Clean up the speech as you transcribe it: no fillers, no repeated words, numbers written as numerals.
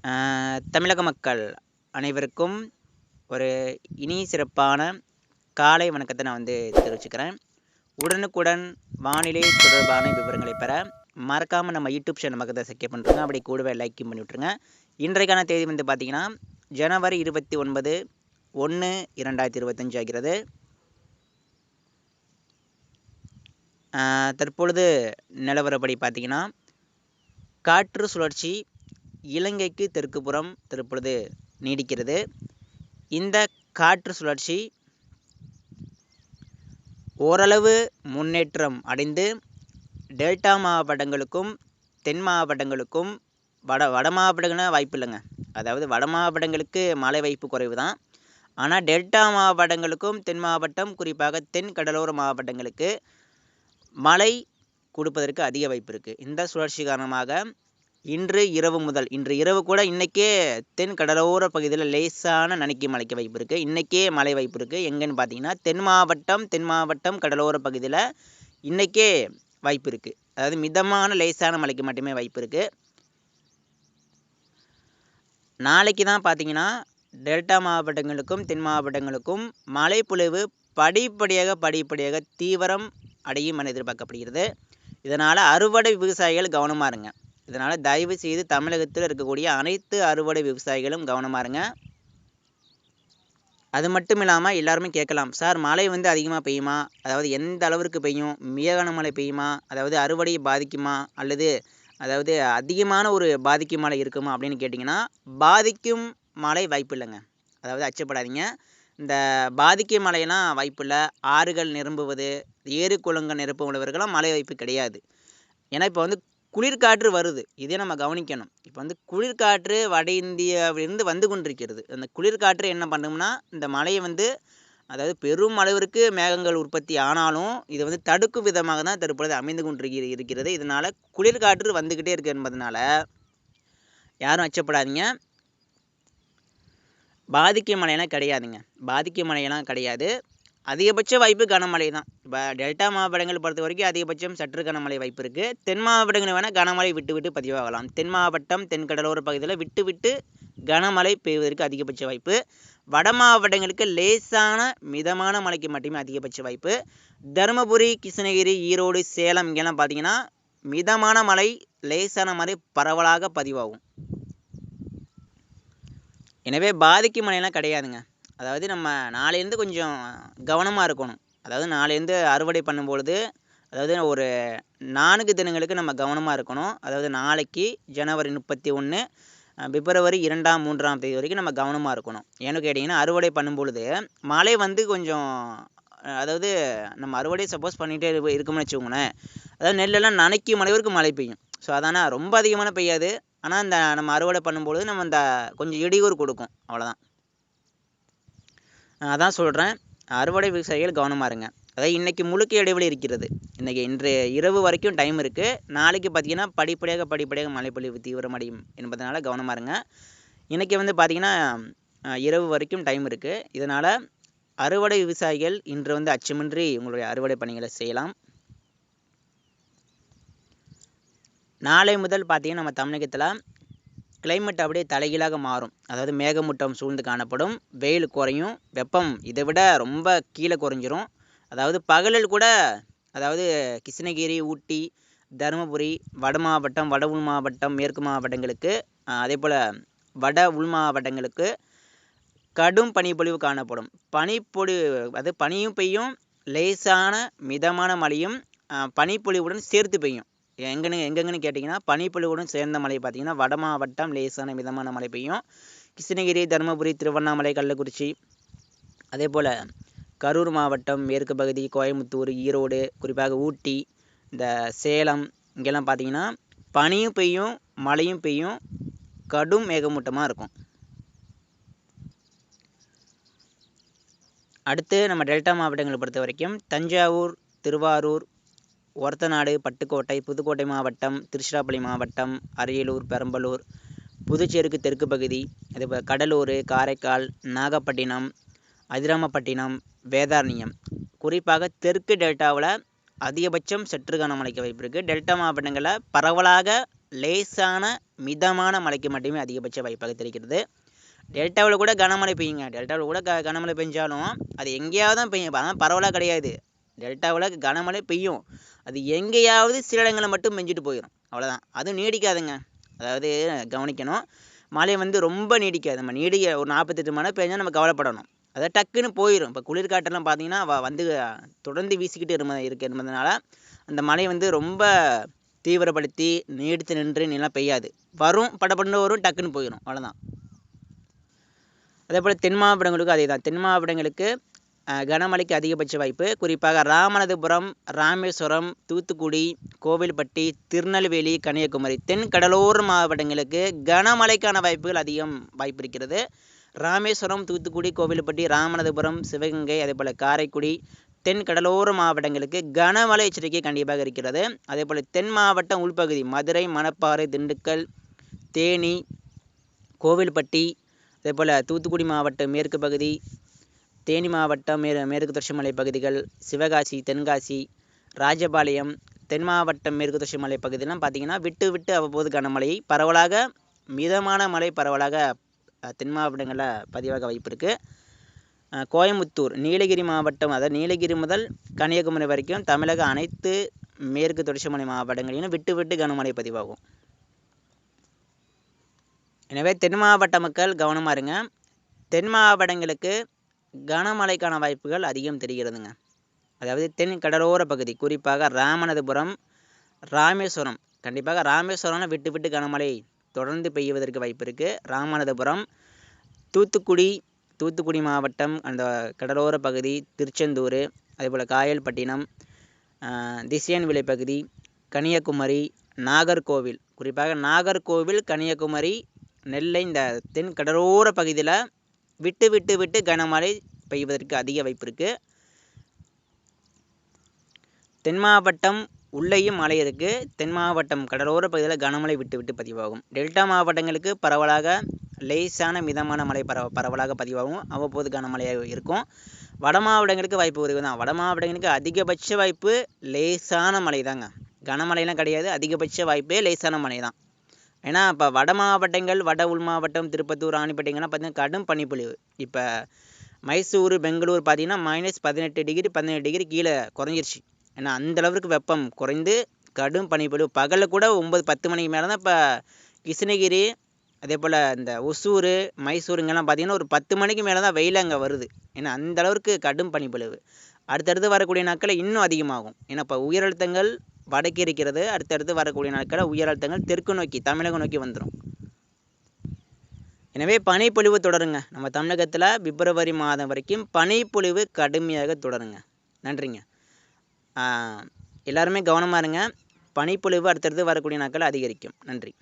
தமிழக மக்கள் அனைவருக்கும் ஒரு இனி சிறப்பான காலை வணக்கத்தை நான் தெரிவிச்சுக்கிறேன். உடனுக்குடன் வானிலை தொடர்பான விவரங்களை பெற மறக்காமல் நம்ம யூடியூப் சேனல் பக்கத்தை சப்ஸ்கிரைப் பண்ணுறோங்க. அப்படி கூடவே லைக்கும் பண்ணி விட்ருங்க. இன்றைக்கான தேதி பார்த்தீங்கன்னா ஜனவரி 29/1/2025 ஆகிறது. தற்பொழுது நிலவரப்படி பார்த்தீங்கன்னா காற்று சுழற்சி இலங்கைக்கு தெற்கு புறம் தற்பொழுது நீடிக்கிறது. இந்த காற்று சுழற்சி ஓரளவு முன்னேற்றம் அடைந்து டெல்டா மாவட்டங்களுக்கும் தென் மாவட்டங்களுக்கும் வட மாவட்டங்கள்னா வாய்ப்பு இல்லைங்க. அதாவது வட மாவட்டங்களுக்கு மழை வாய்ப்பு குறைவு தான். ஆனால் டெல்டா மாவட்டங்களுக்கும் தென் மாவட்டம், குறிப்பாக தென் கடலோர மாவட்டங்களுக்கு மழை கொடுப்பதற்கு அதிக வாய்ப்பு இருக்குது. இந்த சுழற்சி காரணமாக இன்று இரவு கூட இன்றைக்கே தென் கடலோர பகுதியில் லேசான நனைக்கி மழைக்கு வாய்ப்பு இருக்குது. இன்றைக்கே மழை வாய்ப்பு இருக்குது. எங்கன்னு பார்த்தீங்கன்னா தென் மாவட்டம் கடலோர பகுதியில் இன்றைக்கே வாய்ப்பு இருக்குது. அதாவது மிதமான லேசான மழைக்கு மட்டுமே வாய்ப்பு இருக்குது. நாளைக்கு தான் பார்த்தீங்கன்னா டெல்டா மாவட்டங்களுக்கும் தென் மாவட்டங்களுக்கும் மழை பொழிவு படிப்படியாக தீவிரம் அடையும் என எதிர்பார்க்கப்படுகிறது. இதனால் அறுவடை விவசாயிகள் கவனமாக இருங்க. இதனால் தயவு செய்து தமிழகத்தில் இருக்கக்கூடிய அனைத்து அறுவடை விவசாயிகளும் கவனமாக இருங்க. அது மட்டும் இல்லாமல் எல்லாருமே கேட்கலாம், சார் மழை அதிகமாக பெய்யுமா, அதாவது எந்த அளவிற்கு பெய்யும், மிக கனமழை பெய்யுமா, அதாவது அறுவடையை பாதிக்குமா, அல்லது அதாவது அதிகமான ஒரு பாதிக்கும் மழை இருக்குமா அப்படின்னு கேட்டிங்கன்னா பாதிக்கும் மழை வாய்ப்பு இல்லைங்க. அதாவது அச்சப்படாதீங்க. இந்த பாதிக்கும் மழையெல்லாம் வாய்ப்பு இல்லை. ஆறுகள் நிரம்புவது, ஏரி குளங்கள் நிரப்புவதற்கெல்லாம் மழை வாய்ப்பு கிடையாது. ஏன்னா இப்போ குளிர்காற்று வருது. இதே நம்ம கவனிக்கணும். இப்போ குளிர்காற்று வட இந்தியாவிலிருந்து வந்து கொண்டிருக்கிறது. அந்த குளிர்காற்று என்ன பண்ணும்னா இந்த மழையை அதாவது பெரும் அளவிற்கு மேகங்கள் உற்பத்தி ஆனாலும் இது தடுக்கும் விதமாக தான் தற்பொழுது அமைந்து கொண்டிருக்கிறது. இதனால் குளிர்காற்று வந்துக்கிட்டே இருக்கு என்பதனால யாரும் அச்சப்படாதீங்க. பாதிக்கும் மழையெல்லாம் கிடையாது. அதிகபட்ச வாய்ப்பு கனமழை தான். இப்போ டெல்டா மாவட்டங்கள் பொறுத்த வரைக்கும் அதிகபட்சம் சற்று கனமழை வாய்ப்பு இருக்குது. தென் மாவட்டங்கள் வேணால் கனமழை விட்டு பதிவாகலாம். தென் மாவட்டம் தென் கடலோர பகுதியில் விட்டு கனமழை பெய்வதற்கு அதிகபட்ச வாய்ப்பு. வட மாவட்டங்களுக்கு லேசான மிதமான மழைக்கு மட்டுமே அதிகபட்ச வாய்ப்பு. தருமபுரி, கிருஷ்ணகிரி, ஈரோடு, சேலம் இங்கெல்லாம் பார்த்தீங்கன்னா மிதமான மழை, லேசான மழை பரவலாக பதிவாகும். எனவே பாதிக்கும் மழையெல்லாம் கிடையாதுங்க. அதாவது நம்ம நாளையிலேருந்து கொஞ்சம் கவனமாக இருக்கணும். அதாவது நாளையிலேருந்து அறுவடை பண்ணும்பொழுது அதாவது ஒரு 4 தினங்களுக்கு நம்ம கவனமாக இருக்கணும். அதாவது நாளைக்கு ஜனவரி 31, பிப்ரவரி 2ஆம் 3ஆம் தேதி வரைக்கும் நம்ம கவனமாக இருக்கணும். ஏன்னு கேட்டிங்கன்னா அறுவடை பண்ணும்பொழுது மழை கொஞ்சம் அதாவது நம்ம அறுவடை சப்போஸ் பண்ணிகிட்டே இருக்கோம்னு வச்சுக்கோங்களேன். அதாவது நெல்லெல்லாம் நனைக்கும் அளவிற்கு மழை பெய்யும். ஸோ அதான ரொம்ப அதிகமான பெய்யாது. ஆனால் இந்த நம்ம அறுவடை பண்ணும்பொழுது நம்ம இந்த கொஞ்சம் இடையூறு கொடுக்கும், அவ்வளோதான். அதான் சொல்கிறேன், அறுவடை விவசாயிகள் கவனமாக இருங்க. அதாவது இன்றைக்கி முழுக்க இடைவெளி இருக்கிறது. இன்று இரவு வரைக்கும் டைம் இருக்குது. நாளைக்கு பார்த்திங்கன்னா படிப்படியாக மழைப்பொழிவு தீவிரமடையும் என்பதனால் கவனமாக இருங்க. இன்றைக்கி பார்த்திங்கன்னா இரவு வரைக்கும் டைம் இருக்குது. இதனால் அறுவடை விவசாயிகள் இன்று அச்சமின்றி உங்களுடைய அறுவடை பணிகளை செய்யலாம். நாளை முதல் பார்த்திங்கன்னா நம்ம தமிழகத்தில் கிளைமேட் அப்படியே தலைகீழாக மாறும். அதாவது மேகமூட்டம் சூழ்ந்து காணப்படும், வெயில் குறையும், வெப்பம் இதை விட ரொம்ப கீழே குறைஞ்சிரும். அதாவது பகலில் கூட அதாவது கிருஷ்ணகிரி, ஊட்டி, தருமபுரி, வட மாவட்டம், வட உள் மாவட்டம், மேற்கு மாவட்டங்களுக்கு, அதே போல் வட உள் மாவட்டங்களுக்கு கடும் பனிப்பொழிவு காணப்படும். அது பனியும் பெய்யும், லேசான மிதமான மழையும் பனிப்பொழிவுடன் சேர்த்து பெய்யும். எங்கெங்கன்னு கேட்டிங்கன்னா பனிப்பொழிவுடன் சேர்ந்த மழை பார்த்திங்கன்னா வட மாவட்டம் லேசான மிதமான மழை பெய்யும். கிருஷ்ணகிரி, தருமபுரி, திருவண்ணாமலை, கள்ளக்குறிச்சி, அதே போல் கரூர் மாவட்டம், மேற்கு பகுதி, கோயம்புத்தூர், ஈரோடு, குறிப்பாக ஊட்டி, இந்த சேலம் இங்கெல்லாம் பார்த்திங்கன்னா பனியும் பெய்யும், மழையும் பெய்யும், கடும் மேகமூட்டமாக இருக்கும். அடுத்து நம்ம டெல்டா மாவட்டங்களை பொறுத்த வரைக்கும் தஞ்சாவூர், திருவாரூர், ஒரத்தநாடு, பட்டுக்கோட்டை, புதுக்கோட்டை மாவட்டம், திருச்சிராப்பள்ளி மாவட்டம், அரியலூர், பெரம்பலூர், புதுச்சேரிக்கு தெற்கு பகுதி, அதேபோல் கடலூர், காரைக்கால், நாகப்பட்டினம், அதிராமப்பட்டினம், வேதாரண்யம், குறிப்பாக தெற்கு டெல்டாவில் அதிகபட்சம் சற்று கனமழைக்கு வாய்ப்பு இருக்குது. டெல்டா மாவட்டங்களில் பரவலாக லேசான மிதமான மழைக்கு மட்டுமே அதிகபட்ச வாய்ப்பாக தெரிகிறது. டெல்டாவில் கூட கனமழை பெய்யுங்க. டெல்டாவில் கூட கனமழை பெஞ்சாலும் அது எங்கேயாவது தான் பெய்யும். ஆனால் பரவலாக கிடையாது. டெல்டாவில் கனமழை பெய்யும். அது எங்கேயாவது சில இடங்களில் மட்டும் பெஞ்சிட்டு போயிடும். அவ்வளோதான். அதுவும் நீடிக்காதுங்க. அதாவது கவனிக்கணும். மழை ரொம்ப நீடிக்காது. நம்ம ஒரு 48 மழை பெஞ்சால் நம்ம கவலைப்படணும். அதை டக்குன்னு போயிடும். இப்போ குளிர்காற்றெல்லாம் பார்த்தீங்கன்னா தொடர்ந்து வீசிக்கிட்டு இருக்கிறதுனால அந்த மழை ரொம்ப தீவிரப்படுத்தி நீடித்து நின்று நிலம் பெய்யாது. வரும், படப்பட்டு வரும், டக்குன்னு போயிடும். அவ்வளோதான். அதே போல் தென் மாவட்டங்களுக்கு அதே தான். தென் மாவட்டங்களுக்கு கனமழைக்கு அதிகபட்ச வாய்ப்பு. குறிப்பாக ராமநாதபுரம், ராமேஸ்வரம், தூத்துக்குடி, கோவில்பட்டி, திருநெல்வேலி, கன்னியாகுமரி தென் கடலோர மாவட்டங்களுக்கு கனமழைக்கான வாய்ப்புகள் வாய்ப்பு இருக்கிறது. ராமேஸ்வரம், தூத்துக்குடி, கோவில்பட்டி, ராமநாதபுரம், சிவகங்கை, அதே போல் காரைக்குடி தென் கடலோர மாவட்டங்களுக்கு கனமழை எச்சரிக்கை கண்டிப்பாக இருக்கிறது. அதே போல் தென் மாவட்டம் உள்பகுதி மதுரை, மணப்பாறை, திண்டுக்கல், தேனி, கோவில்பட்டி, அதே போல் தூத்துக்குடி மாவட்டம் மேற்கு பகுதி, தேனி மாவட்டம் மேற்கு தொடர்ச்சி மலை பகுதிகள், சிவகாசி, தென்காசி, ராஜபாளையம், தென் மாவட்டம் மேற்கு தொடர்ச்சி மலை பகுதியெல்லாம் பார்த்திங்கன்னா விட்டு விட்டு அவ்வப்போது கனமழை, பரவலாக மிதமான மழை பரவலாக தென் மாவட்டங்களில் பதிவாக வாய்ப்பு இருக்குது. கோயம்புத்தூர், நீலகிரி மாவட்டம், அதாவது நீலகிரி முதல் கன்னியாகுமரி வரைக்கும் தமிழக அனைத்து மேற்கு தொடர்ச்சி மலை மாவட்டங்களிலும் விட்டு விட்டு கனமழை பதிவாகும். எனவே தென் மாவட்ட மக்கள் கவனமாக இருங்க. தென் மாவட்டங்களுக்கு கனமழைக்கான வாய்ப்புகள் அதிகம் தெரிகிறதுங்க. அதாவது தென் கடலோர பகுதி, குறிப்பாக ராமநாதபுரம், ராமேஸ்வரம், கண்டிப்பாக ராமேஸ்வரம்ல விட்டு விட்டு கனமழை தொடர்ந்து பெய்வதற்கு வாய்ப்பு இருக்குது. ராமநாதபுரம், தூத்துக்குடி மாவட்டம் அந்த கடலோர பகுதி, திருச்செந்தூர், அதேபோல் காயல்பட்டினம், திசையன்விளை பகுதி, கன்னியாகுமரி, நாகர்கோவில், குறிப்பாக நாகர்கோவில், கன்னியாகுமரி, நெல்லை இந்த தென் கடலோர பகுதியில் விட்டு விட்டு விட்டு கனமழை பெய்வதற்கு அதிக வாய்ப்பு இருக்குது. தென் மாவட்டம் உள்ளேயும் மழை இருக்குது. தென் மாவட்டம் கடலோர பகுதியில் கனமழை விட்டு விட்டு பதிவாகும். டெல்டா மாவட்டங்களுக்கு பரவலாக லேசான மிதமான மழை பரவலாக பதிவாகும். அவ்வப்போது கனமழையாக இருக்கும். வட மாவட்டங்களுக்கு வாய்ப்பு உதவி தான். வட மாவட்டங்களுக்கு அதிகபட்ச வாய்ப்பு லேசான மழை தாங்க. கனமழைலாம் கிடையாது. அதிகபட்ச வாய்ப்பே லேசான மழை தான். ஏன்னா இப்போ வட மாவட்டங்கள், வட உள் மாவட்டம், திருப்பத்தூர், ராணிப்பேட்டைங்கெல்லாம் பார்த்தீங்கன்னா கடும் பனிப்பொழிவு. இப்போ மைசூர், பெங்களூர் பார்த்தீங்கன்னா -18 டிகிரி 17 டிகிரி கீழே குறைஞ்சிருச்சு. ஏன்னா அந்தளவுக்கு வெப்பம் குறைந்து கடும் பனிப்பொழிவு. பகலில் கூட 9-10 மணிக்கு மேலே தான் இப்போ கிருஷ்ணகிரி, அதே போல் இந்த ஒசூர், மைசூருங்கெல்லாம் பார்த்தீங்கன்னா ஒரு 10 மணிக்கு மேலே தான் வெயில் அங்கே வருது. ஏன்னா அந்தளவுக்கு கடும் பனிப்பொழிவு. அடுத்தடுத்து வரக்கூடிய நாட்களில் இன்னும் அதிகமாகும். ஏன்னா இப்போ உயரழுத்தங்கள் வடக்கு இருக்கிறது. அடுத்தடுத்து வரக்கூடிய நாட்களில் உயரழுத்தங்கள் தெற்கு நோக்கி தமிழகம் நோக்கி வந்துடும். எனவே பனிப்பொழிவு தொடருங்க. நம்ம தமிழகத்தில் பிப்ரவரி மாதம் வரைக்கும் பனிப்பொழிவு கடுமையாக தொடருங்க. நன்றிங்க. எல்லாருமே கவனமாக இருங்க. பனிப்பொழிவு அடுத்தடுத்து வரக்கூடிய நாட்கள் அதிகரிக்கும். நன்றி.